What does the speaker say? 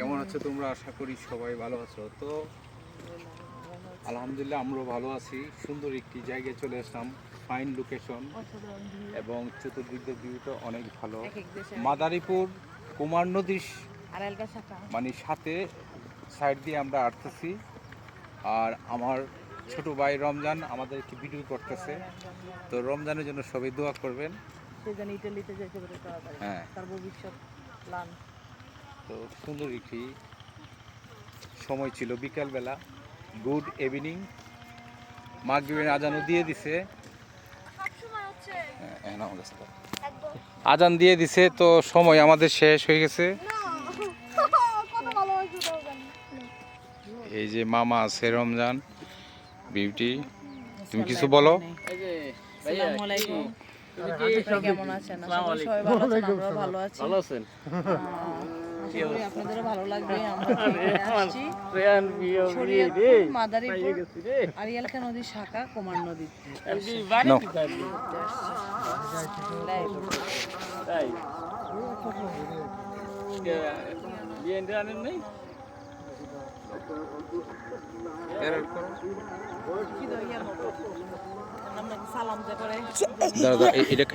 কেমন আছো তোমরা? আশা করি সবাই ভালো আছো। তো আলহামদুলিল্লাহ আমরাও ভালো আছি। সুন্দর একটি জায়গায় চলে আসলাম, ফাইন লোকেশন এবং চতুর্দিক দিয়ে ভিউটা অনেক ভালো। মাদারীপুর কুমার নদীর মানে সাথে সাইড দিয়ে আমরা আসতেছি। আর আমার ছোট ভাই রমজান আমাদেরকে ভিডিও করতেছে। তো রমজানের জন্য সবাই দোয়া করবেন। ইটালিতে যেতে পারে তাড়াতাড়ি, হ্যাঁ, তার ভবিষ্যৎ প্ল্যান। তো সুন্দর একটি সময় ছিল বিকালবেলা। Good evening. মাগরিবের আজানও দিয়ে দিছে। আজান দিয়ে দিছে, তো সময় আমাদের শেষ হয়ে গেছে। এই যে মামা আছে রমজান বিউটি, তুমি কিছু বলো। আসসালামু আলাইকুম। আপনারা কেমন আছেন? আশা করি সবাই ভালো আছেন, আমরাও ভালো আছি। ভালো আছেন? আশা করি আপনাদেরও ভালো লাগবে। আমরা আসছি শরীয়তপুর, মাদারীপুর, আড়িয়ালখা নদীর শাখা কুমার নদী। No. সালাম করে দাদা এটা